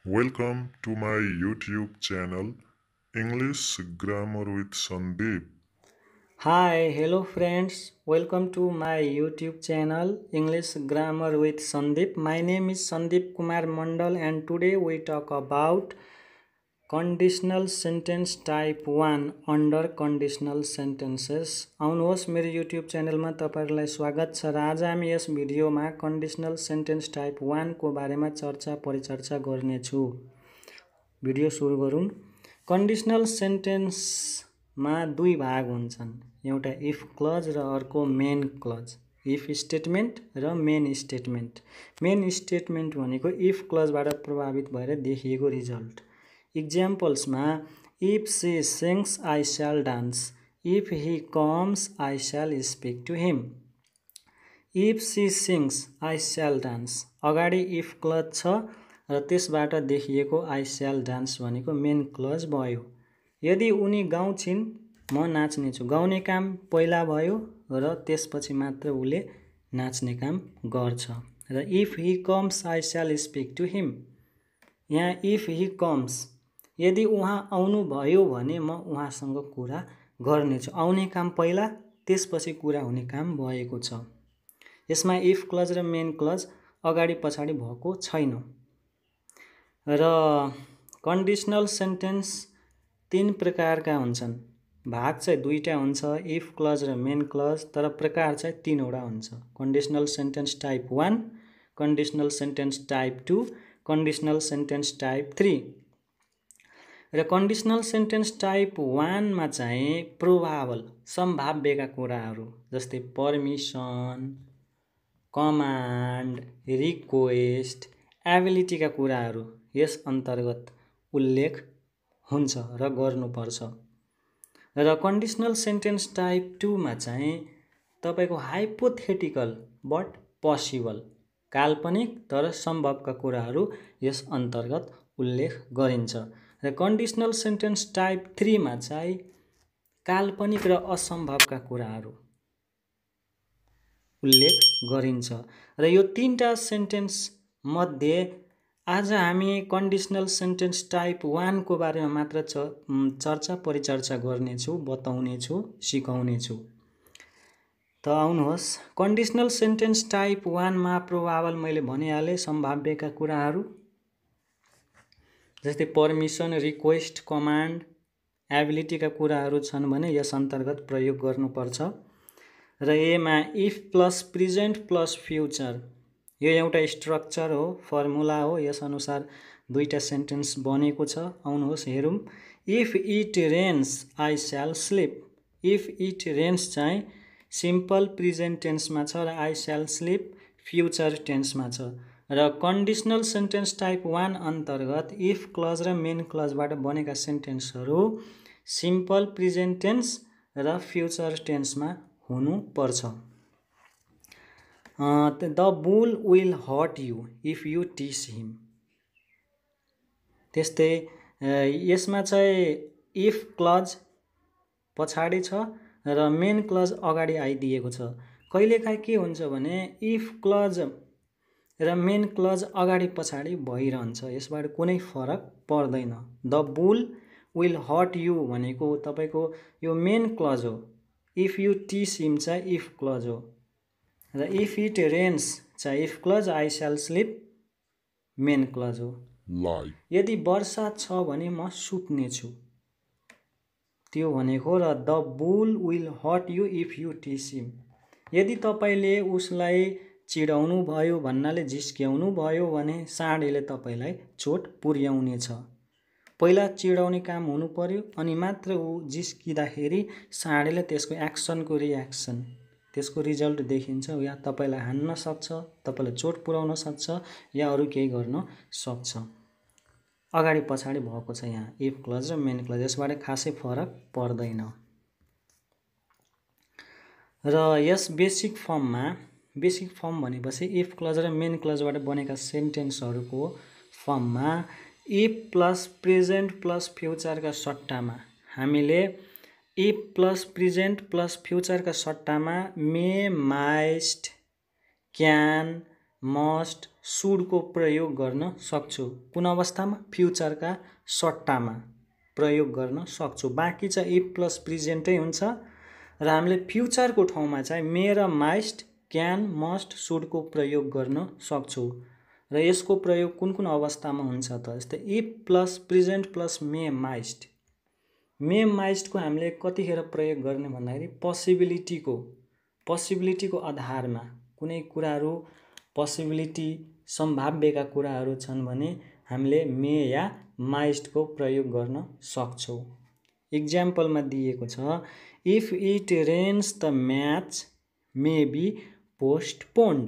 Welcome to my YouTube channel English Grammar with Sandeep. Hi, hello friends. Welcome to my YouTube channel English Grammar with Sandeep. My name is Sandeep Kumar Mandal and today we talk about conditional sentence type 1 under conditional sentences. आउनुहोस् मेरो YouTube च्यानलमा तपाईहरुलाई स्वागत छ र आज हामी यस भिडियोमा conditional sentence type 1 को बारेमा चर्चा परिचर्चा गर्ने छु। भिडियो सुरु गरौँ। conditional sentence मा दुई भाग हुन्छन्, एउटा इफ क्लज र अर्को मेन क्लज। इफ स्टेटमेन्ट र मेन स्टेटमेन्ट। मेन स्टेटमेन्ट भनेको इफ क्लजबाट प्रभावित भएर देखिएको रिजल्ट। इक्जाम्पल्समा if she sings I shall dance, if he comes I shall speak to him. If she sings I shall dance, अगाडि इफ क्लज छ र त्यसबाट देखिएको आई स्याल डान्स भनेको मेन क्लज भयो। यदि उनी गाउँछिन् म नाच्नेछु, गाउने काम पहिला भयो र त्यसपछि मात्र उले नाच्ने काम गर्छ। र if he comes I shall speak to हिम, यहाँ इफ ही कम्स, यदि उहाँ आउनु भयो भने म उहाँसँग कुरा गर्नेछु। आउने काम पहिला, त्यसपछि कुरा हुने काम भएको छ। यसमा इफ क्लज र मेन क्लज अगाडि पछाडि भएको छैन। र कन्डिसनल सेन्टेन्स तीन प्रकारका हुन्छन्। भाग चाहिँ दुईटा हुन्छ, इफ क्लज र मेन क्लज, तर प्रकार चाहिँ तीनवटा हुन्छ। Conditional sentence type 1, conditional sentence type 2, conditional sentence type 3। र कन्डिसनल सेन्टेन्स टाइप 1 मा चाहिँ प्रोभाबल, सम्भाव्यका कुराहरू जस्तै परमिसन, कमान्ड, रिक्वेस्ट, एबिलिटीका कुराहरू यस अन्तर्गत उल्लेख हुन्छ र गर्नुपर्छ। र कन्डिसनल सेन्टेन्स टाइप 2 मा चाहिँ तपाईको हाइपोथेटिकल बट पसिबल, काल्पनिक तर सम्भवका कुराहरू यस अन्तर्गत उल्लेख गरिन्छ। र कन्डिसनल सेन्टेन्स टाइप 3 मा चाहिँ काल्पनिक र असम्भवका कुराहरू उल्लेख गरिन्छ। र यो तीनटा सेन्टेन्स मध्ये आज हामी कन्डिसनल सेन्टेन्स टाइप 1 को बारेमा मात्र चर्चा परिचर्चा गर्नेछु, बताउनेछु, सिकाउनेछु। त आउनुहोस्, कन्डिसनल सेन्टेन्स टाइप 1 मा प्रोभाबल मैले भनिहालेँ, सम्भाव्यका कुराहरू जस्तै परमिसन, रिक्वेस्ट, कमान्ड, एबिलिटीका कुराहरू छन् भने यस अन्तर्गत प्रयोग गर्नुपर्छ। र एमा if plus present plus future, यो एउटा स्ट्रक्चर हो, फर्मुला हो, यस अनुसार दुईटा सेन्टेन्स बनेको छ। आउनुहोस् हेरौँ। If it rains I shall sleep, if it rains चाहिँ सिम्पल प्रेजेन्ट टेन्समा छ र आई स्याल स्लिप फ्युचर टेन्समा छ। र कन्डिसनल सेन्टेन्स टाइप 1 अन्तर्गत इफ क्लज र मेन क्लजबाट बनेका सेन्टेन्सहरू सिम्पल प्रेजेन्ट टेन्स र फ्युचर टेन्समा हुनुपर्छ। The bull will hurt you if you tease him. त्यस्तै यसमा चाहिँ इफ क्लज पछाडि छ र मेन क्लज अगाडि आइदिएको छ। कहिलेकाहीँ के हुन्छ भने इफ क्लज र मेन क्लज अगाडि पछाडि भइरहन्छ, यसबाट कुनै फरक पर्दैन। The bull will hurt you भनेको तपाईको यो मेन क्लज हो, इफ यु टिस हिम चाहिँ इफ क्लज हो। र इफ इट रेन्स चाहिँ if clause, I shall sleep main clause हो। यदि वर्षा छ भने म सुत्नेछु, त्यो भनेको। र the bull will hurt you if you tease him, यदि तपाईले उसलाई चिडाउनु भयो भन्नाले जिस्क्याउनु भयो भने साँढेले तपाईलाई चोट पुर्याउनेछ। पहिला चिडाउने काम हुनु पर्यो, अनि मात्र ऊ जिस्किँदाखेरि साँढेले त्यसको एक्सनको रियाक्सन, त्यसको रिजल्ट देखिन्छ। या तपाईलाई हान्न सक्छ, तपाईलाई चोट पुर्याउन सक्छ, या अरू केही गर्न सक्छ। अगाडि पछाडि भएको छ यहाँ इफ क्लज र मेन क्लज, यसबाट खासै फरक पर्दैन। र यस बेसिक फर्म भनेपछि इफ क्लज र मेन क्लजबाट बनेका सेन्टेन्सहरूको फर्ममा इफ प्लस प्रेजेन्ट प्लस फ्युचरका सट्टामा हामीले इफ प्लस प्रेजेन्ट प्लस फ्युचरका सट्टामा मे, माइस्ट, क्यान, मस्ट सुडको प्रयोग गर्न सक्छु। कुन अवस्थामा? फ्युचरका सट्टामा प्रयोग गर्न सक्छु। बाँकी चाहिँ इफ प्लस प्रेजेन्टै हुन्छ र हामीले फ्युचरको ठाउँमा चाहिँ मे र माइस्ट, क्यान, मस्ट, सुडको प्रयोग गर्न सक्छौँ। र यसको प्रयोग कुन कुन अवस्थामा हुन्छ त? जस्तै if plus present plus may might. May माइस्टको हामीले कतिखेर प्रयोग गर्ने भन्दाखेरि पोसिबिलिटीको आधारमा कुनै कुराहरू पोसिबिलिटी सम्भाव्यका कुराहरू छन् भने हामीले मे या माइस्टको प्रयोग गर्न सक्छौँ। इक्जाम्पलमा दिएको छ if it rains the match may be postponed.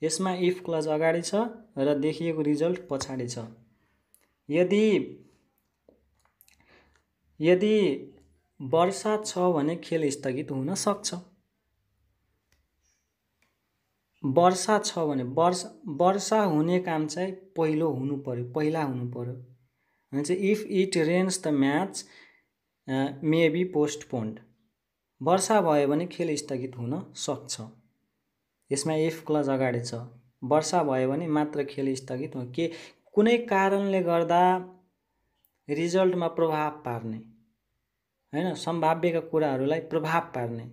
यसमा इफ क्लज अगाडि छ र देखिएको रिजल्ट पछाडि छ। यदि वर्षा छ भने खेल स्थगित हुन सक्छ। वर्षा छ भने वर्षा हुने काम चाहिँ पहिला हुनु पर्यो। भने चाहिँ if it rains the match may be postponed. वर्षा भयो भने खेल स्थगित हुन सक्छ। यसमा इफ क्लज अगाडि छ। वर्षा भयो भने मात्र खेल स्थगित हो। के कुनै कारणले गर्दा रिजल्टमा प्रभाव पार्ने, हैन, सम्भाव्यका कुराहरूलाई प्रभाव पार्ने,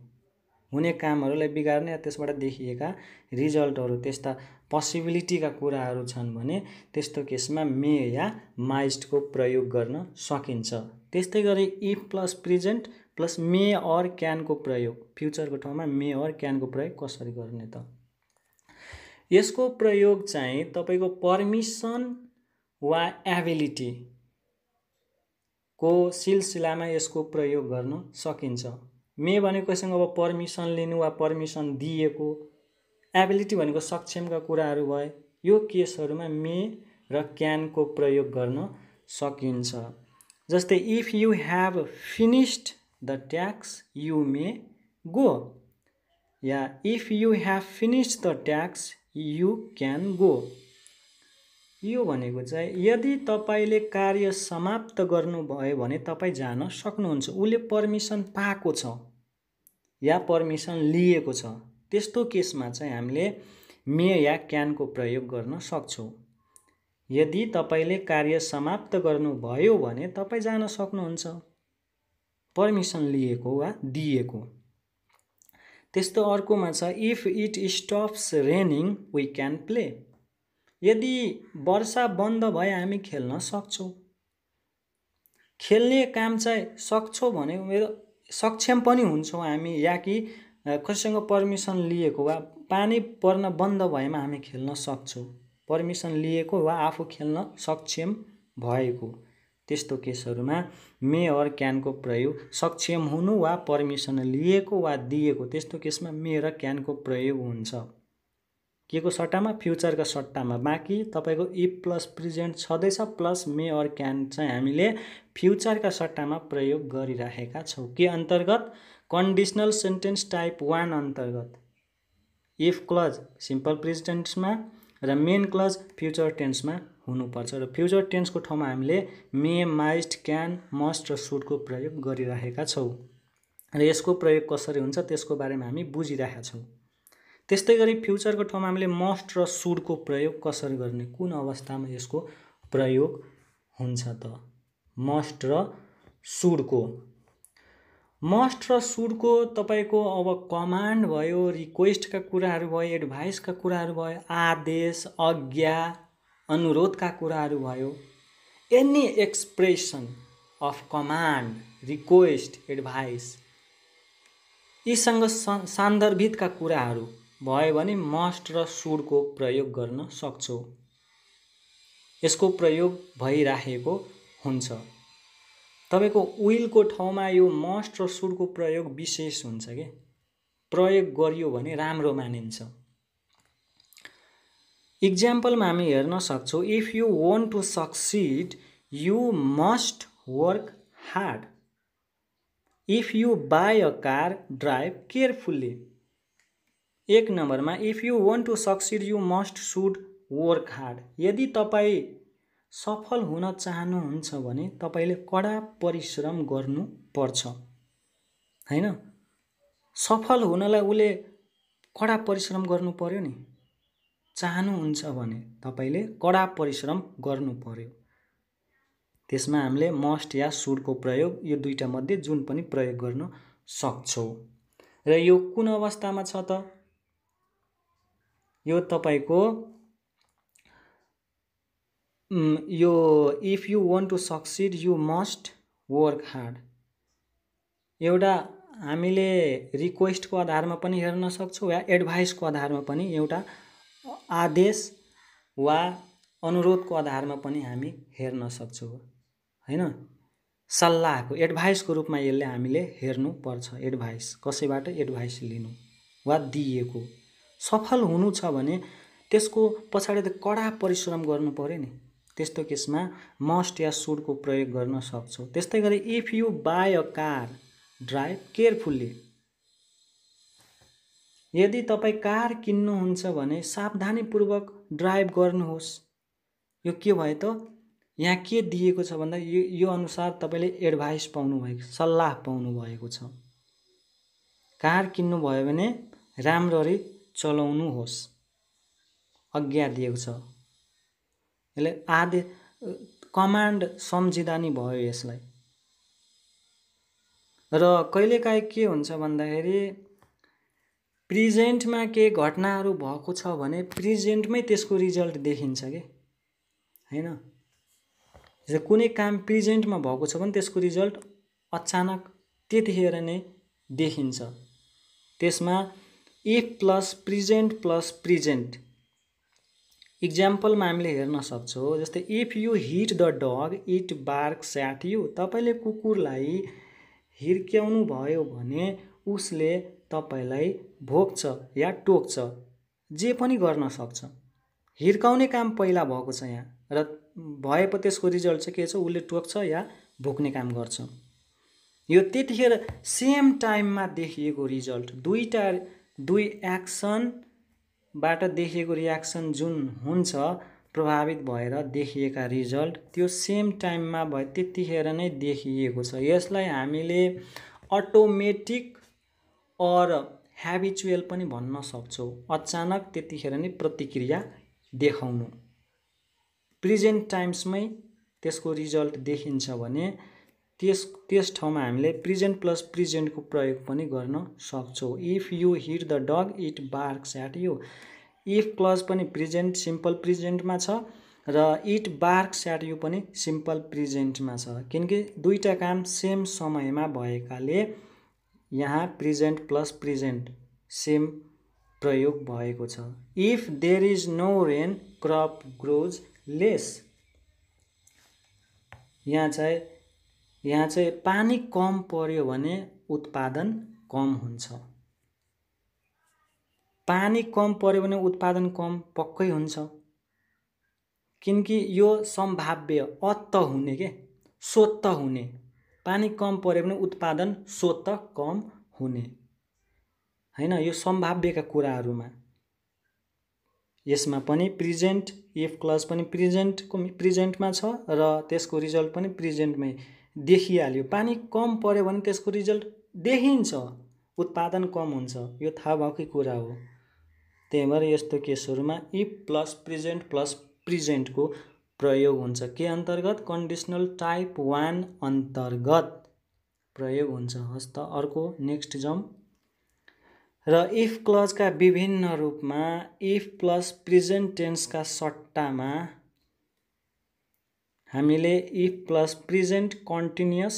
हुने कामहरूलाई बिगार्ने, त्यसबाट देखिएका रिजल्टहरू त्यस्ता पोसिबिलिटीका कुराहरू छन् भने त्यस्तो केसमा मे या माइस्टको प्रयोग गर्न सकिन्छ। त्यस्तै गरी if plus present plus may or क्यानको प्रयोग, फ्युचरको ठाउँमा मे अर क्यानको प्रयोग कसरी गर्ने त? यसको प्रयोग चाहिँ तपाईको पर्मिसन वा एबिलिटी को सिलसिलामा यसको प्रयोग गर्न सकिन्छ। मे भनेकोसँग अब पर्मिसन लिनु वा पर्मिसन दिएको, एबिलिटी भनेको सक्षमका कुराहरू भए, यो केसहरूमा मे र क्यानको प्रयोग गर्न सकिन्छ। जस्तै if you have finished the tax you may go, yeah if you have finished the tax you can go. यो भनेको चाहिँ यदि तपाईले कार्य समाप्त गर्नुभयो भने तपाईँ जान सक्नुहुन्छ। उसले पर्मिसन पाएको छ या पर्मिसन लिएको छ, त्यस्तो केसमा चाहिँ हामीले मे या क्यानको प्रयोग गर्न सक्छौँ। यदि तपाईले कार्य समाप्त गर्नुभयो भने तपाईँ जान सक्नुहुन्छ, पर्मिसन लिएको वा दिएको। त्यस्तो अर्कोमा छ if it stops raining we can play. यदि वर्षा बन्द भए हामी खेल्न सक्छौँ। खेल्ने काम चाहिँ सक्छौँ भने मेरो सक्षम पनि हुन्छौँ हामी, या कि कसैसँग पर्मिसन लिएको वा पानी पर्न बन्द भएमा हामी खेल्न सक्छौँ। पर्मिसन लिएको वा आफू खेल्न सक्षम भएको, त्यस्तो केसहरूमा मे अर क्यानको प्रयोग, सक्षम हुनु वा पर्मिसन लिएको वा दिएको, त्यस्तो केसमा मे र क्यानको प्रयोग हुन्छ। के को सट्टामा? फ्युचरका सट्टामा। बाँकी तपाईको इफ प्लस प्रेजेन्ट छँदैछ प्लस मे अर क्यान चाहिँ हामीले फ्युचरका सट्टामा प्रयोग गरिराखेका छौँ। के अन्तर्गत? कन्डिसनल सेन्टेन्स टाइप 1 अन्तर्गत। इफ क्लज सिम्पल प्रेजेन्ट टेन्समा र मेन क्लज फ्युचर टेन्समा हुनुपर्छ। र फ्युचर टेन्सको ठाउँमा हामीले मे, माइस्ट, क्यान, मस्ट र सुडको प्रयोग गरिराखेका छौँ। र यसको प्रयोग कसरी हुन्छ त्यसको बारेमा हामी बुझिरहेका छौँ। त्यस्तै गरी फ्युचरको ठाउँमा हामीले मस्ट र सुडको प्रयोग कसरी गर्ने, कुन अवस्थामा यसको प्रयोग हुन्छ त? मस्ट र सुडको तपाईको अब कमान्ड भयो, रिक्वेस्टका कुराहरू भयो, एडभाइसका कुराहरू भयो, आदेश, आज्ञा, अनुरोधका कुराहरू भयो, any expression of command, request, advice, यीसँग सान्दर्भितका कुराहरू भयो भने मस्ट र सुडको प्रयोग गर्न सक्छौँ। यसको प्रयोग भइराखेको हुन्छ। तपाईको विलको ठाउँमा यो मस्ट र सुडको प्रयोग विशेष हुन्छ के, प्रयोग गरियो भने राम्रो मानिन्छ। इक्जाम्पलमा हामी हेर्न सक्छौँ if you want to succeed you must work hard. If you buy a car drive carefully. 1 नम्बरमा if you want to succeed you must should work hard. यदि तपाईँ सफल हुन चाहनुहुन्छ भने तपाईले कडा परिश्रम गर्नुपर्छ, हैन? सफल हुनलाई उले कडा परिश्रम गर्नु पर्यो नि। चाहनुहुन्छ भने तपाईले कडा परिश्रम गर्नु पर्यो। त्यसमा हामीले मस्ट या सुडको प्रयोग यो दुईटा मध्ये जुन पनि प्रयोग गर्न सक्छौ। र यो कुन अवस्थामा छ त? यो तपाईको यो if you want to succeed you must work hard. एउटा हामीले रिक्वेस्टको आधारमा पनि हेर्न सक्छौँ या एडभाइसको आधारमा पनि, एउटा आदेश वा अनुरोधको आधारमा पनि हामी हेर्न सक्छौँ हैन। सल्लाहको एडभाइसको रूपमा यसले हामीले हेर्नु पर्छ। एडभाइस कसैबाट एडभाइस लिनु वा दिएको सफल हुनु छ भने त्यसको पछाडि त कडा परिश्रम गर्नु पर्यो नि। त्यस्तो केसमा मस्ट या सुडको प्रयोग गर्न सक्छौँ। त्यस्तै गरी if you buy a car drive carefully. यदि तपाईँ कार किन्नुहुन्छ भने सावधानीपूर्वक ड्राइभ गर्नुहोस्। यो के भयो त? यहाँ के दिएको छ भन्दा यो अनुसार तपाईले एडभाइस पाउनु भएको, सल्लाह पाउनु भएको छ। कार किन्नु भयो भने राम्ररी चलाउनुहोस् आज्ञा दिएको छ। यसले आदेश कमान्ड सम्झिँदा नि भयो यसलाई। र कहिलेकाहीँ के हुन्छ भन्दाखेरि प्रेजेन्टमा के घटनाहरू भएको छ भने प्रेजेन्टमै त्यसको रिजल्ट देखिन्छ के हैन। कुनै काम प्रेजेन्टमा भएको छ भने त्यसको रिजल्ट अचानक त्यतिखेर नै देखिन्छ। त्यसमा इफ प्लस प्रेजेन्ट इक्जाम्पलमा हामीले हेर्न सक्छौँ। जस्तै if you hit the dog it barks at you. तपाईले कुकुरलाई हिर्क्याउनु भयो भने उसले तपाईलाई भोक्छ या टोक्छ, जे पनि गर्न सक्छ। हिर्काउने काम पहिला भएको छ यहाँ र भएपछि त्यसको रिजल्ट चाहिँ के छ? उसले टोक्छ या भोक्ने काम गर्छ। यो त्यतिखेर सेम टाइममा देखिएको रिजल्ट, दुई एक्सनबाट देखिएको रियाक्सन जुन हुन्छ प्रभावित भएर देखिएका रिजल्ट, त्यो सेम टाइममा भयो त्यतिखेर नै देखिएको छ। यसलाई हामीले अटोमेटिक और ह्याबिचुअल पनि भन्न सक्छौँ। अचानक त्यतिखेर नै प्रतिक्रिया देखाउनु। प्रेजेन्ट टाइम्समै त्यसको रिजल्ट देखिन्छ भने त्यस ठाउँमा हामीले प्रेजेन्ट प्लस प्रेजेन्टको प्रयोग पनि गर्न सक्छौँ। If you hit the dog it barks at you. If plus पनि प्रेजेन्ट सिम्पल प्रेजेन्टमा छ र इट बार्क्स एट यु पनि सिम्पल प्रेजेन्टमा छ। किनकि दुईटा काम सेम समयमा भएकाले यहाँ प्रेजेन्ट प्लस प्रेजेन्ट सेम प्रयोग भएको छ। If there is no rain crop grows less. यहाँ चाहिँ पानी कम पर्यो भने उत्पादन कम हुन्छ। पानी कम पर्यो भने उत्पादन कम पक्कै हुन्छ। किनकि यो सम्भाव्य अत्त हुने के स्वत हुने। पानी कम पर्यो भने उत्पादन स्वत कम हुने हैन। यो सम्भाव्यका कुराहरुमा यसमा पनि प्रेजेन्ट इफ क्लज पनि प्रेजेन्टमा छ र त्यसको रिजल्ट पनि प्रेजेन्टमै देखिहाल्यो। पानी कम पर्यो भने त्यसको रिजल्ट देखिन्छ, उत्पादन कम हुन्छ, यो थाहा भएकै कुरा हो। त्यही भएर यस्तो केसहरुमा इफ प्लस प्रेजेन्टको प्रयोग हुन्छ। के अन्तर्गत? कन्डिसनल टाइप 1 अन्तर्गत प्रयोग हुन्छ। हस्त अर्को नेक्स्ट जाउँ। र इफ क्लजका विभिन्न रूपमा इफ प्लस प्रेजेन्ट टेन्सका सट्टामा हामीले इफ प्लस प्रेजेन्ट कन्टिन्युअस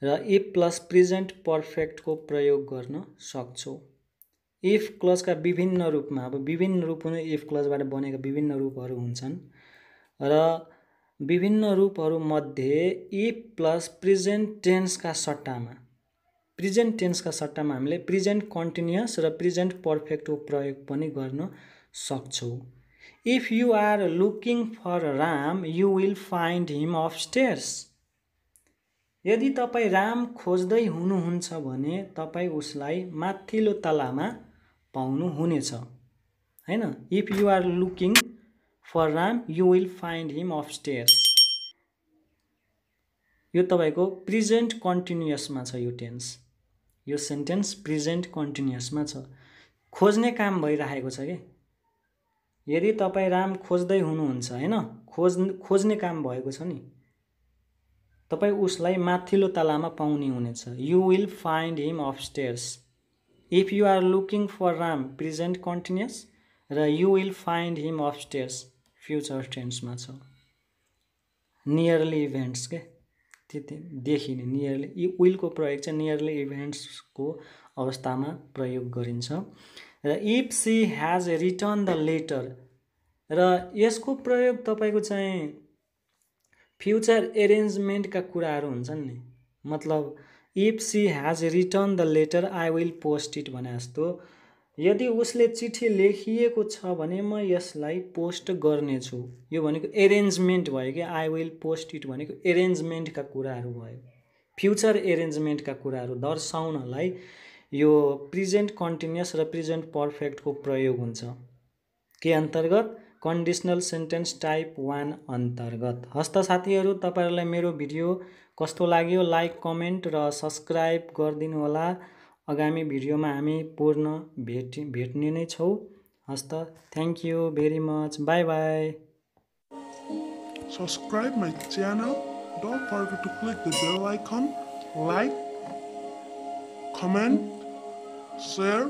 र इफ प्लस प्रेजेन्ट पर्फेक्टको प्रयोग गर्न सक्छौं। इफ क्लजका विभिन्न रूपमा, अब विभिन्न रूपमा इफ क्लजबाट बनेका विभिन्न रूपहरू हुन्छन् र विभिन्न रूपहरू मध्ये इफ प्लस प्रेजेन्ट टेन्सका सट्टामा हामीले प्रेजेन्ट कन्टिन्युअस र प्रेजेन्ट पर्फेक्टको प्रयोग पनि गर्न सक्छौं। If you are looking for Ram you will find him upstairs. यदि तपाईं राम खोज्दै हुनुहुन्छ भने तपाईं उसलाई माथिल्लो तलामा पाउनु हुनेछ हैन। If you are looking for Ram you will find him upstairs. यो तपाईको प्रेजेन्ट कन्टिन्युअसमा छ। यो टेन्स, यो सेन्टेन्स प्रेजेन्ट कन्टिन्युअसमा छ। खोज्ने काम भइरहेको छ के, यदि तपाईँ राम खोज्दै हुनुहुन्छ हैन, खोज्ने काम भएको छ नि, तपाईँ उसलाई माथिल्लो तलामा पाउने हुनेछ। You will find him upstairs. If you are looking for Ram present continuous र you will find him upstairs future टेन्समा छ। नियरली इभेन्ट्स के त्यति देखिने, नियरली विलको प्रयोग चाहिँ नियरली इभेन्ट्सको अवस्थामा प्रयोग गरिन्छ। र if she has return the letter, र यसको प्रयोग तपाईँको चाहिँ फ्युचर एरेन्जमेन्टका कुराहरू हुन्छन् नि। मतलब if she has return the letter I will post it भने जस्तो, यदि उसले चिठी लेखिएको छ भने म यसलाई पोस्ट गर्नेछु। यो भनेको एरेन्जमेन्ट भयो कि आई विल पोस्ट इट भनेको एरेन्जमेन्टका कुराहरू भयो, फ्युचर एरेन्जमेन्टका कुराहरू दर्शाउनलाई यो प्रेजेन्ट कन्टिन्युस र प्रेजेन्ट पर्फेक्टको प्रयोग हुन्छ। के अन्तर्गत? कन्डिसनल सेन्टेन्स टाइप 1 अन्तर्गत। हस्त साथीहरू, तपाईँहरूलाई मेरो भिडियो कस्तो लाग्यो लाइक, कमेन्ट र सब्सक्राइब गरिदिनु होला। आगामी भिडियोमा हामी पूर्ण भेट्ने नै छौँ। हस्त, thank you very much, by by. Subscribe my channel. Don't forget to click the bell icon. Like, comment, share.